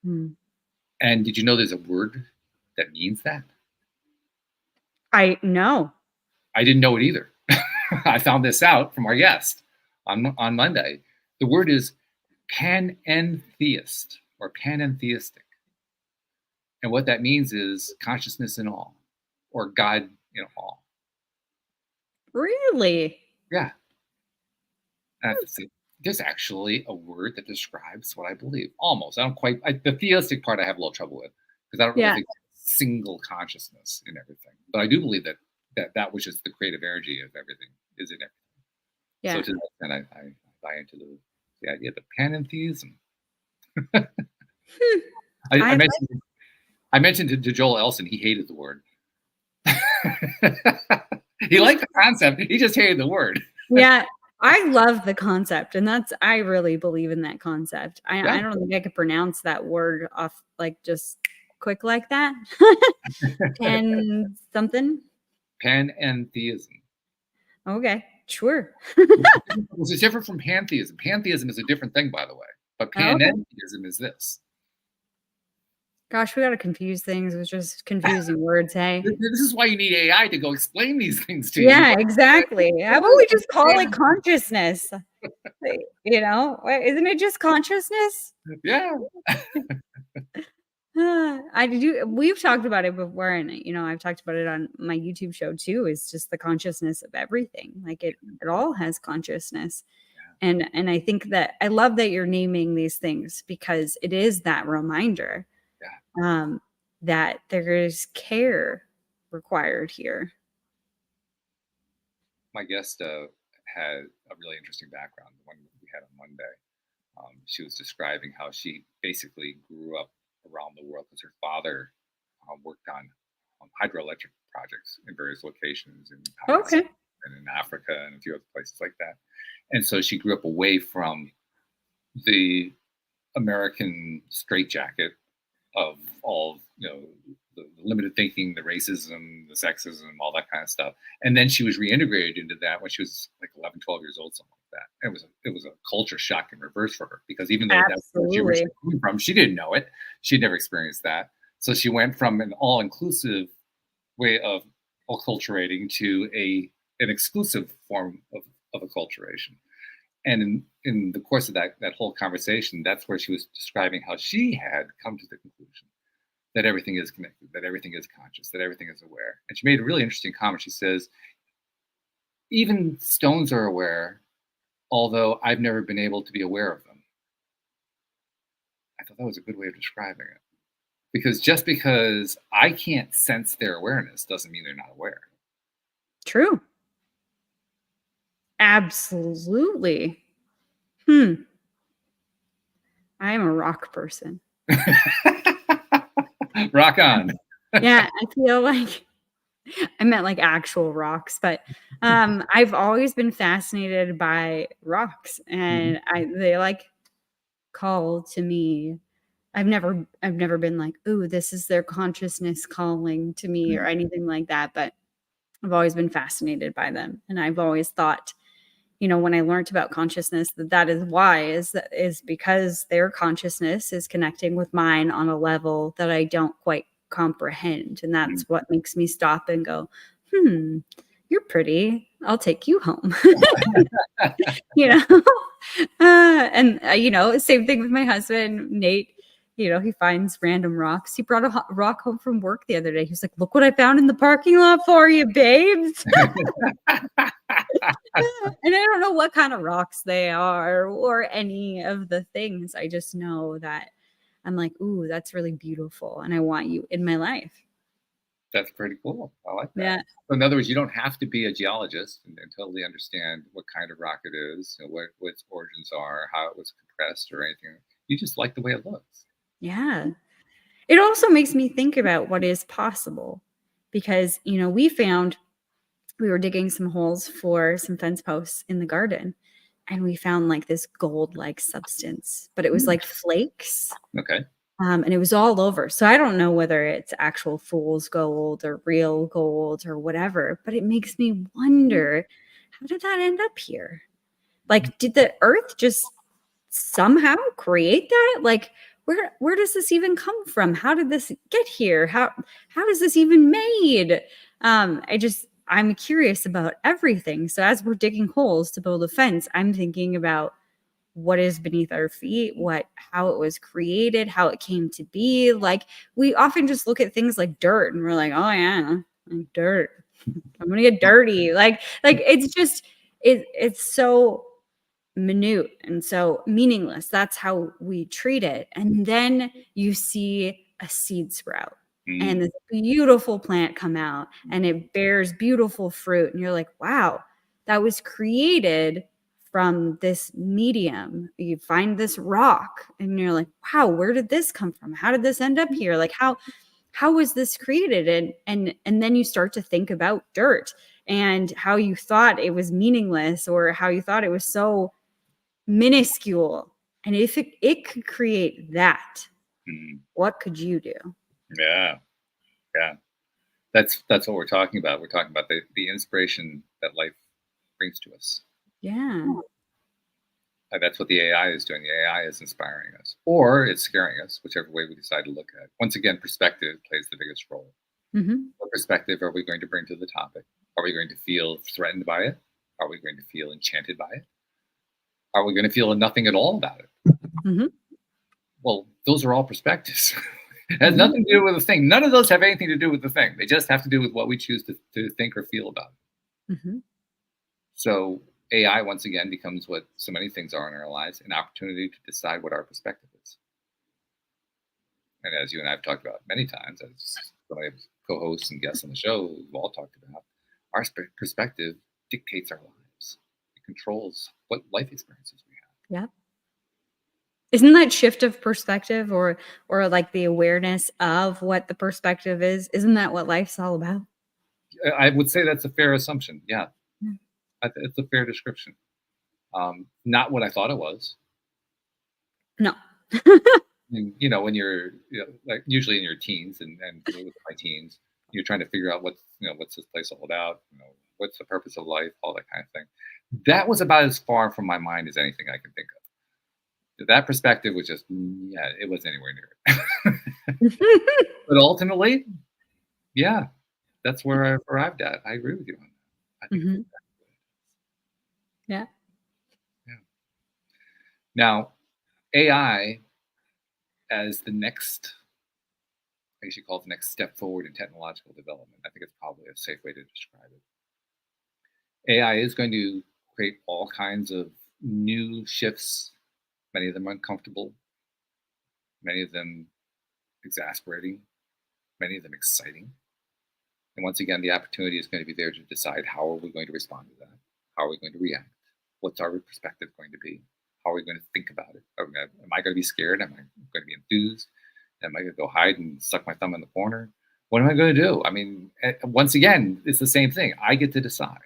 Mm. And did you know there's a word that means that? I know. I didn't know it either. I found this out from our guest on Monday. The word is panentheist or panentheistic. And what that means is consciousness in all, or God in all. Really? Yeah. There's actually a word that describes what I believe. Almost. I don't quite. The theistic part I have a little trouble with because I don't really think single consciousness in everything. But I do believe that which is the creative energy of everything is in everything. Yeah. So to that extent, I buy into the idea of the panentheism. I mentioned to Joel Elson, he hated the word. He liked the concept. He just hated the word. Yeah. I love the concept, and I really believe in that concept. I don't think I could pronounce that word off just quick like that. And something. Panentheism. Okay, sure. This is different from pantheism. Pantheism is a different thing, by the way. But panentheism is this. Gosh, we got to confuse things with just confusing words, hey? This is why you need AI to go explain these things to you. Yeah, exactly. How about we just call it consciousness? Isn't it just consciousness? Yeah. We've talked about it before, and I've talked about it on my YouTube show too. Is just the consciousness of everything. Like it all has consciousness. And I think that I love that you're naming these things because it is that reminder that there is care required here. My guest had a really interesting background, the one we had on Monday. She was describing how she basically grew up around the world because her father worked on hydroelectric projects in various locations in Pakistan and in Africa and a few other places like that. And so she grew up away from the American straitjacket of all, the limited thinking, the racism, the sexism, all that kind of stuff. And then she was reintegrated into that when she was like 11, 12 years old, something like that. And it was a culture shock in reverse for her because even though that's where she was coming from, she didn't know it. She'd never experienced that. So she went from an all-inclusive way of acculturating to an exclusive form of acculturation. And in the course of that whole conversation, that's where she was describing how she had come to the conclusion that everything is connected, that everything is conscious, that everything is aware. And she made a really interesting comment. She says, even stones are aware, although I've never been able to be aware of them. I thought that was a good way of describing it. Because just because I can't sense their awareness doesn't mean they're not aware. True. Absolutely. I am a rock person. Rock on. Yeah, I feel like I meant like actual rocks, but I've always been fascinated by rocks, Mhm. and they like call to me. I've never been like, "Ooh, this is their consciousness calling to me," or Mhm. anything like that, but I've always been fascinated by them, and I've always thought, when I learned about consciousness, that is why is because their consciousness is connecting with mine on a level that I don't quite comprehend, and Mhm. that's what makes me stop and go, "Hmm, you're pretty. I'll take you home." You know? And, same thing with my husband, Nate. He finds random rocks. He brought a rock home from work the other day. He was like, "Look what I found in the parking lot for you, babes." And I don't know what kind of rocks they are or any of the things. I just know that I'm like, "Ooh, that's really beautiful, and I want you in my life." That's pretty cool. I like that. Yeah. So in other words, you don't have to be a geologist and totally understand what kind of rock it is, what its origins are, how it was compressed or anything. You just like the way it looks. Yeah. It also makes me think about what is possible because, we were digging some holes for some fence posts in the garden, and we found like this gold-like substance, but it was Mm. like flakes. Okay. And it was all over. So I don't know whether it's actual fool's gold or real gold or whatever, but it makes me wonder, how did that end up here? Like, did the earth just somehow create that? Like, where does this even come from? How did this get here? How is this even made? I'm curious about everything. So as we're digging holes to build a fence, I'm thinking about what is beneath our feet, how it was created, how it came to be. Like, we often just look at things like dirt and we're like, "Oh yeah, like dirt. I'm gonna get dirty." Like it's just it's so minute and so meaningless. That's how we treat it. And then you see a seed sprout and Mm. this beautiful plant come out and it bears beautiful fruit. And you're like, wow, that was created from this medium. You find this rock and you're like, wow, where did this come from? How did this end up here? Like how was this created? And then you start to think about dirt and how you thought it was meaningless or how you thought it was so minuscule. And if it could create that, Mm. what could you do? Yeah. Yeah. That's what we're talking about. We're talking about the inspiration that life brings to us. Yeah. That's what the AI is doing. The AI is inspiring us, or it's scaring us, whichever way we decide to look at it. Once again, perspective plays the biggest role. Hmm. What perspective are we going to bring to the topic? Are we going to feel threatened by it? Are we going to feel enchanted by it? Are we going to feel nothing at all about it? Hmm. Well, those are all perspectives. It has Hmm. nothing to do with the thing. None of those have anything to do with the thing. They just have to do with what we choose to think or feel about it. Hmm. So AI, once again, becomes what so many things are in our lives, an opportunity to decide what our perspective is. And as you and I have talked about many times, as my co-hosts and guests on the show, we've all talked about, our perspective dictates our lives. It controls what life experiences we have. Yeah. Isn't that shift of perspective or like the awareness of what the perspective is? Isn't that what life's all about? I would say that's a fair assumption. Yeah, Yeah. it's a fair description. Not what I thought it was. No. And, when you're like usually in your teens and with my teens, you're trying to figure out what's this place all about, what's the purpose of life, all that kind of thing. That was about as far from my mind as anything I can think of. That perspective was just yeah, it wasn't anywhere near it. But ultimately, yeah, that's where I've arrived at. I agree with you on that. I think it's Hmm. exactly what Yeah. it is. Yeah. Now, AI as the next, I guess you call it the next step forward in technological development. I think it's probably a safe way to describe it. AI is going to create all kinds of new shifts, many of them uncomfortable, many of them exasperating, many of them exciting. And once again, the opportunity is going to be there to decide how are we going to respond to that? How are we going to react? What's our perspective going to be? How are we going to think about it? Am I going to be scared? Am I going to be enthused? Am I going to go hide and suck my thumb in the corner? What am I going to do? I mean, once again, it's the same thing. I get to decide.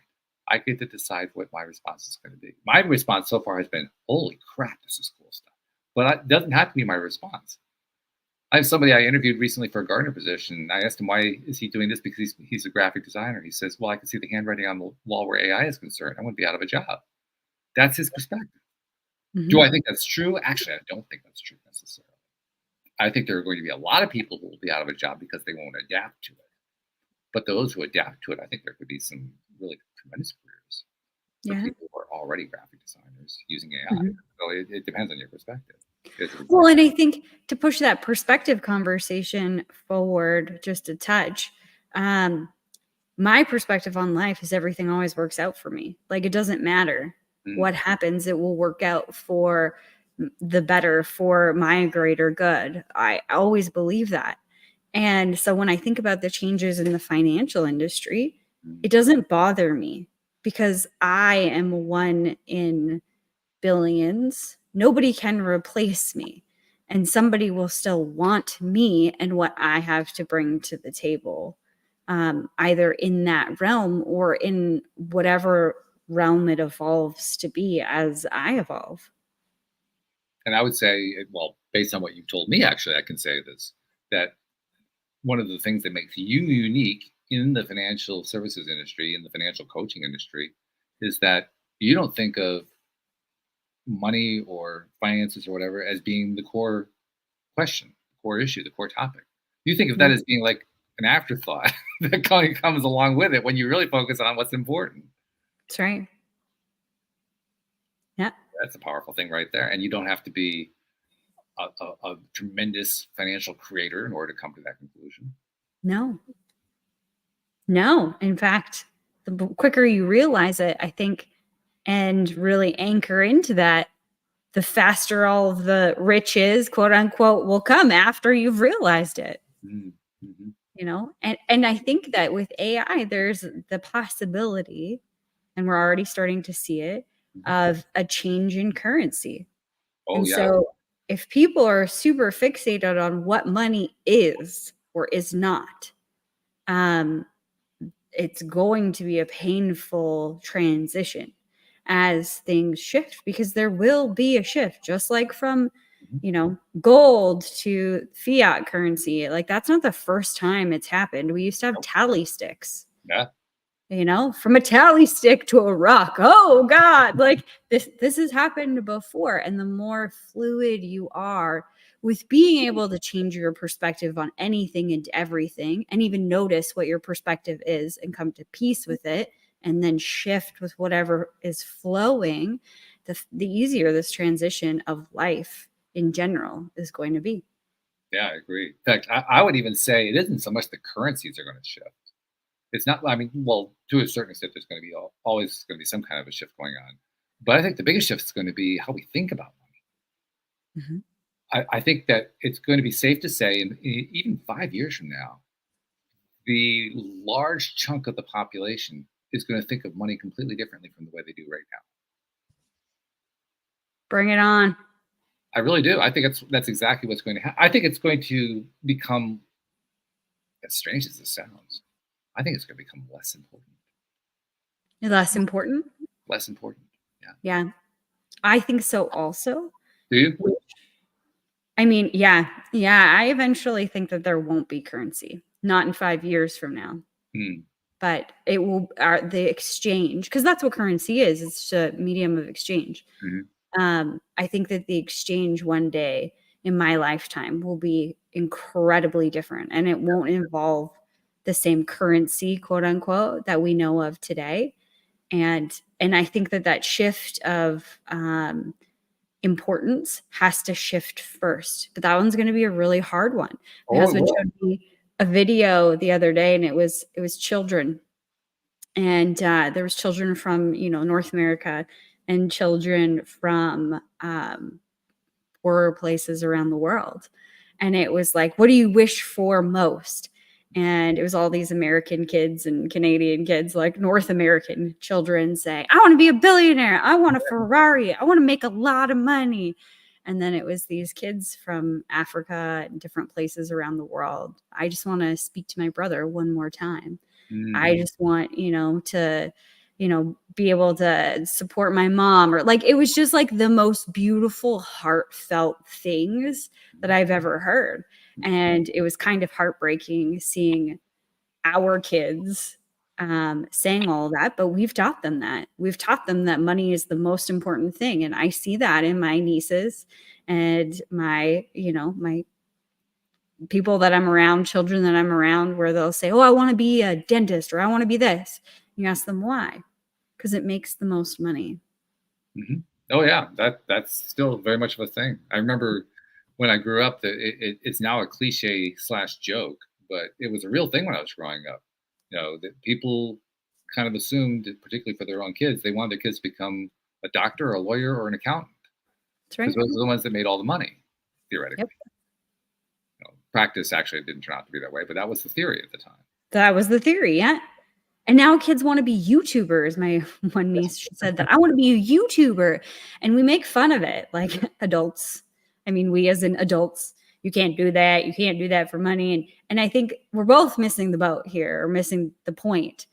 I get to decide what my response is going to be. My response so far has been, holy crap, this is cool stuff. But it doesn't have to be my response. I have somebody I interviewed recently for a gardener position. I asked him, why is he doing this? Because he's a graphic designer. He says, well, I can see the handwriting on the wall where AI is concerned. I'm going to be out of a job. That's his perspective. Mhm. Do I think that's true? Actually, I don't think that's true necessarily. I think there are going to be a lot of people who will be out of a job because they won't adapt to it. But those who adapt to it, I think there could be some really tremendous careers for Yeah. people who are already graphic designers using AI. Mhm. So it depends on your perspective. Well, and I think to push that perspective conversation forward just a touch, my perspective on life is everything always works out for me. Like, it doesn't matter what happens, it will work out for the better, for my greater good. I always believe that. And so when I think about the changes in the financial industry, it doesn't bother me because I am one in billions. Nobody can replace me. And somebody will still want me and what I have to bring to the table, either in that realm or in whatever realm it evolves to be as I evolve. And I would say, well, based on what you've told me, actually, I can say this, that one of the things that makes you unique in the financial services industry, in the financial coaching industry, is that you don't think of money or finances or whatever as being the core question, the core issue, the core topic. You think of that Yeah. as being like an afterthought that kind of comes along with it when you really focus on what's important. That's right. Yeah. That's a powerful thing right there. And you don't have to be a tremendous financial creator in order to come to that conclusion. No. No. In fact, the quicker you realize it, I think, and really anchor into that, the faster all of the riches, quote unquote, will come after you've realized it. Mm-hmm. And I think that with AI, there's the possibility, and we're already starting to see it, of a change in currency. Oh, And yeah. so if people are super fixated on what money is or is not, um, it's going to be a painful transition as things shift, because there will be a shift, just like from gold to fiat currency. Like, that's not the first time it's happened. We used to have tally sticks, Yeah. from a tally stick to a rock. Oh God, like this has happened before. And the more fluid you are with being able to change your perspective on anything and everything, and even notice what your perspective is and come to peace with it, and then shift with whatever is flowing, the easier this transition of life in general is going to be. Yeah, I agree. In fact, I would even say it isn't so much the currencies are going to shift. It's not, I mean, well, to a certain extent, there's going to be always going to be some kind of a shift going on. But I think the biggest shift is going to be how we think about money. Mhm. I think that it's going to be safe to say, even 5 years from now, the large chunk of the population is going to think of money completely differently from the way they do right now. Bring it on. I really do. I think that's exactly what's going to happen. I think it's going to become, as strange as this sounds, I think it's going to become less important. Less important? Less important. Yeah. Yeah. I think so also. Do you? I mean, yeah. I eventually think that there won't be currency, not in 5 years from now. But it will, the exchange, because that's what currency is. It's just a medium of exchange. I think that the exchange one day in my lifetime will be incredibly different, and it won't involve the same currency, quote unquote, that we know of today. And I think that shift of importance has to shift first, but that one's going to be a really hard one. My husband showed me a video the other day, and it was children, and there was children from North America and children from poorer places around the world, and it was like, what do you wish for most? And it was all these American kids and Canadian kids, like North American children, saying, I want to be a billionaire. I want a Ferrari. I want to make a lot of money. And then it was these kids from Africa and different places around the world. I just want to speak to my brother one more time. I just want, to, be able to support my mom, or like, it was just like the most beautiful, heartfelt things that I've ever heard. And it was kind of heartbreaking seeing our kids saying all that, but we've taught them that. We've taught them that money is the most important thing. And I see that in my nieces and my people that I'm around, children that I'm around, where they'll say, oh, I want to be a dentist, or I want to be this. You ask them why? Because it makes the most money. Mm-hmm. Oh yeah, that's still very much of a thing. I remember when I grew up, that it's now a cliche / joke, but it was a real thing when I was growing up. That people kind of assumed, particularly for their own kids, they wanted their kids to become a doctor, or a lawyer, or an accountant. That's right. Because those are the ones that made all the money, theoretically. Yep. Practice actually didn't turn out to be that way, but that was the theory at the time. That was the theory, yeah. And now kids want to be YouTubers. My one niece said that I want to be a YouTuber, and we make fun of it, like adults. I mean, we as in adults, you can't do that. You can't do that for money. And I think we're both missing the boat here, or missing the point.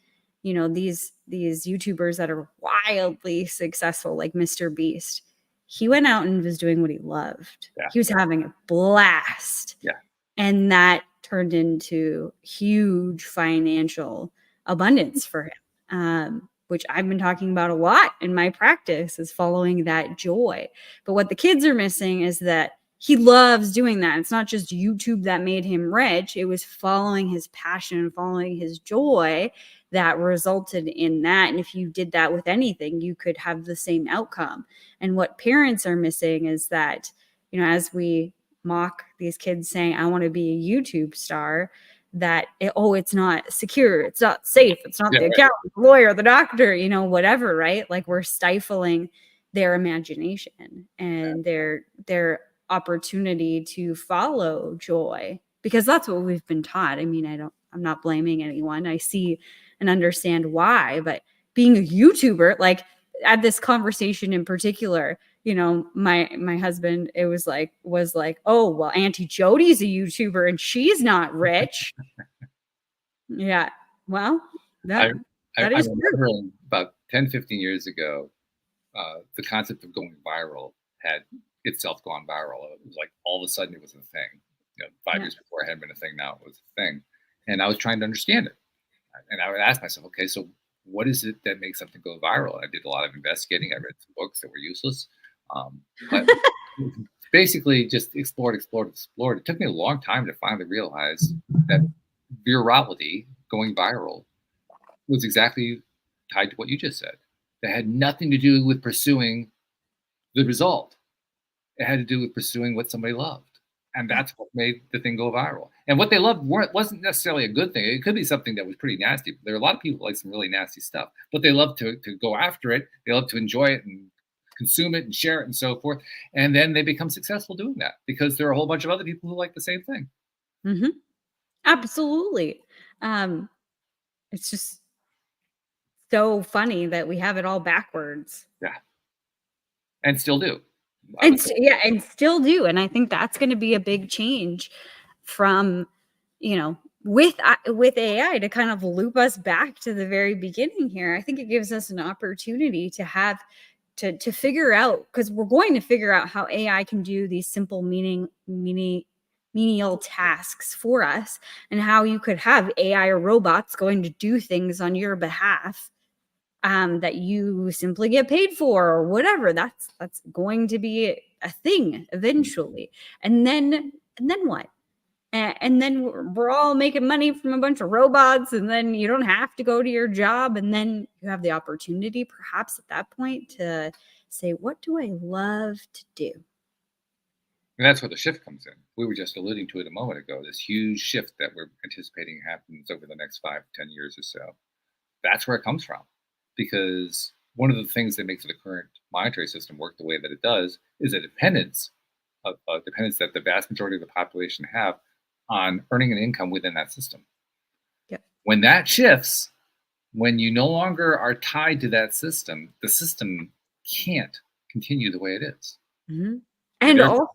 These YouTubers that are wildly successful, like Mr. Beast, he went out and was doing what he loved. Yeah. He was having a blast. Yeah. And that turned into huge financial abundance for him, which I've been talking about a lot in my practice, is following that joy. But what the kids are missing is that he loves doing that. It's not just YouTube that made him rich. It was following his passion, following his joy that resulted in that. And if you did that with anything, you could have the same outcome. And what parents are missing is that, as we mock these kids saying, I want to be a YouTube star, that it's not secure, it's not safe, it's not the accountant, the lawyer, the doctor, whatever, right? Like, we're stifling their imagination and their opportunity to follow joy, because that's what we've been taught. I mean, I'm not blaming anyone. I see and understand why, but being a YouTuber, like at this conversation in particular, my husband, it was like, oh, well, Auntie Jodie's a YouTuber and she's not rich. Yeah. Well, that is remember about 10, 15 years ago, the concept of going viral had itself gone viral. It was like all of a sudden it was a thing. 5 years before it hadn't been a thing, now it was a thing. And I was trying to understand it. And I would ask myself, okay, so what is it that makes something go viral? I did a lot of investigating. I read some books that were useless. But basically just explored. It took me a long time to finally realize that virality, going viral, was exactly tied to what you just said. That had nothing to do with pursuing the result. It had to do with pursuing what somebody loved. And that's what made the thing go viral. And what they loved wasn't necessarily a good thing. It could be something that was pretty nasty. There are a lot of people who like some really nasty stuff, but they love to go after it. They love to enjoy it and consume it and share it and so forth. And then they become successful doing that because there are a whole bunch of other people who like the same thing. Mm-hmm. Absolutely. It's just so funny that we have it all backwards. Yeah. And still do. And still do. And I think that's going to be a big change from, with AI to kind of loop us back to the very beginning here. I think it gives us an opportunity to have to figure out, because we're going to figure out how AI can do these simple menial tasks for us, and how you could have AI or robots going to do things on your behalf that you simply get paid for, or whatever. That's going to be a thing eventually. And then what? And then we're all making money from a bunch of robots, and then you don't have to go to your job, and then you have the opportunity perhaps at that point to say, what do I love to do? And that's where the shift comes in. We were just alluding to it a moment ago, this huge shift that we're anticipating happens over the next 5 to 10 years or so. That's where it comes from. Because one of the things that makes the current monetary system work the way that it does is a dependence that the vast majority of the population have on earning an income within that system. When that shifts, when you no longer are tied to that system, the system can't continue the way it is. Mm-hmm. And also,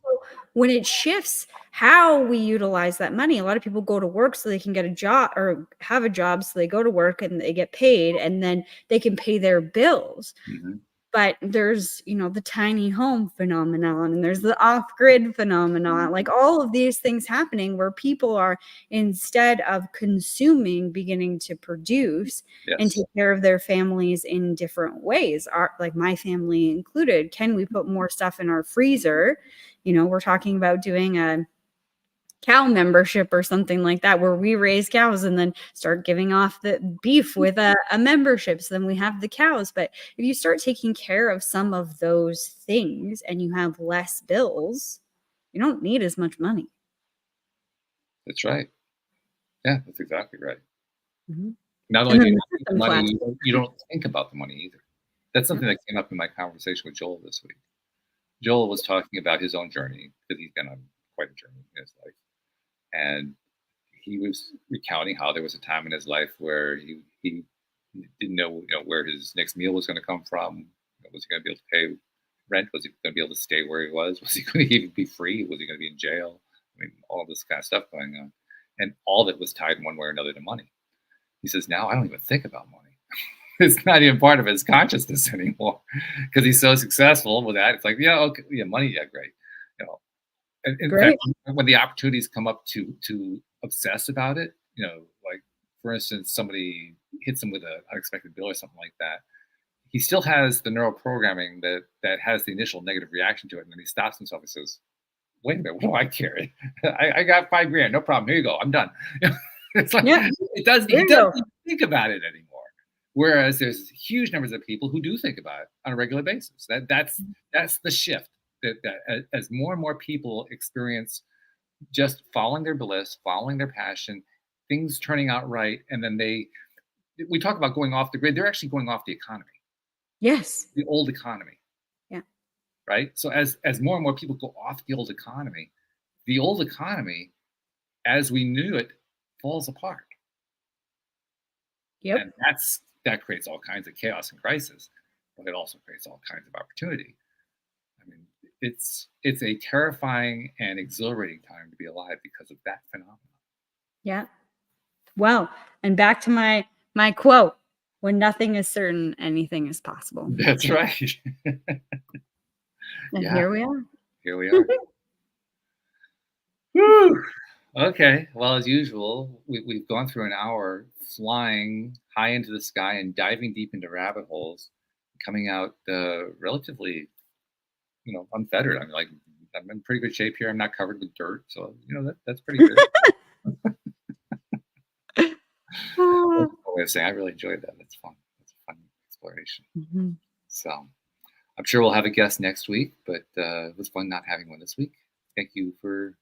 when it shifts how we utilize that money, a lot of people go to work so they can get a job or have a job. So they go to work and they get paid and then they can pay their bills. Mm-hmm. But there's, the tiny home phenomenon and there's the off-grid phenomenon, like all of these things happening where people are, instead of consuming, beginning to produce and take care of their families in different ways. Like my family included. Can we put more stuff in our freezer? We're talking about doing a cow membership or something like that, where we raise cows and then start giving off the beef with a membership. So then we have the cows. But if you start taking care of some of those things and you have less bills, you don't need as much money. That's right. Yeah, that's exactly right. Mm-hmm. Not only do you think the money, you don't think about the money either. That's something that came up in my conversation with Joel this week. Joel was talking about his own journey, because he's been on quite a journey in his life. And he was recounting how there was a time in his life where he didn't know, where his next meal was going to come from. Was he going to be able to pay rent? Was he going to be able to stay where he was? Was he going to even be free? Was he going to be in jail? I mean, all this kind of stuff going on. And all of it was tied one way or another to money. He says, now I don't even think about money. It's not even part of his consciousness anymore, because he's so successful with that. It's like, yeah, okay, yeah, money, yeah, great. In fact, when the opportunities come up to obsess about it, like for instance, somebody hits him with an unexpected bill or something like that, he still has the neural programming that has the initial negative reaction to it, and then he stops himself and says, "Wait a minute, what do I carry? I got $5,000, no problem. Here you go, I'm done." It's like he doesn't even think about it anymore. Whereas there's huge numbers of people who do think about it on a regular basis. That's the shift. That as more and more people experience just following their bliss, following their passion, things turning out right, and then we talk about going off the grid. They're actually going off the economy. Yes, the old economy. Yeah. Right. So as more and more people go off the old economy, as we knew it, falls apart. Yep. And that creates all kinds of chaos and crisis, but it also creates all kinds of opportunity. I mean, it's a terrifying and exhilarating time to be alive because of that phenomenon. Yeah. Well, and back to my quote: when nothing is certain, anything is possible. That's right. And here we are. Here we are. Woo! Okay. Well, as usual, we've gone through an hour flying high into the sky and diving deep into rabbit holes, coming out relatively, unfettered. I'm in pretty good shape here. I'm not covered with dirt, so that's pretty good. Way of saying I really enjoyed that. That's fun. That's a fun exploration. Mm-hmm. So I'm sure we'll have a guest next week, but it was fun not having one this week. Thank you for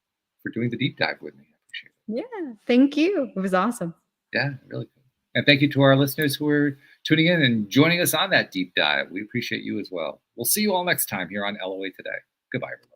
doing the deep dive with me. I appreciate it. Yeah, thank you. It was awesome. Yeah, really good. And thank you to our listeners who are tuning in and joining us on that deep dive. We appreciate you as well. We'll see you all next time here on LOA Today. Goodbye, everyone.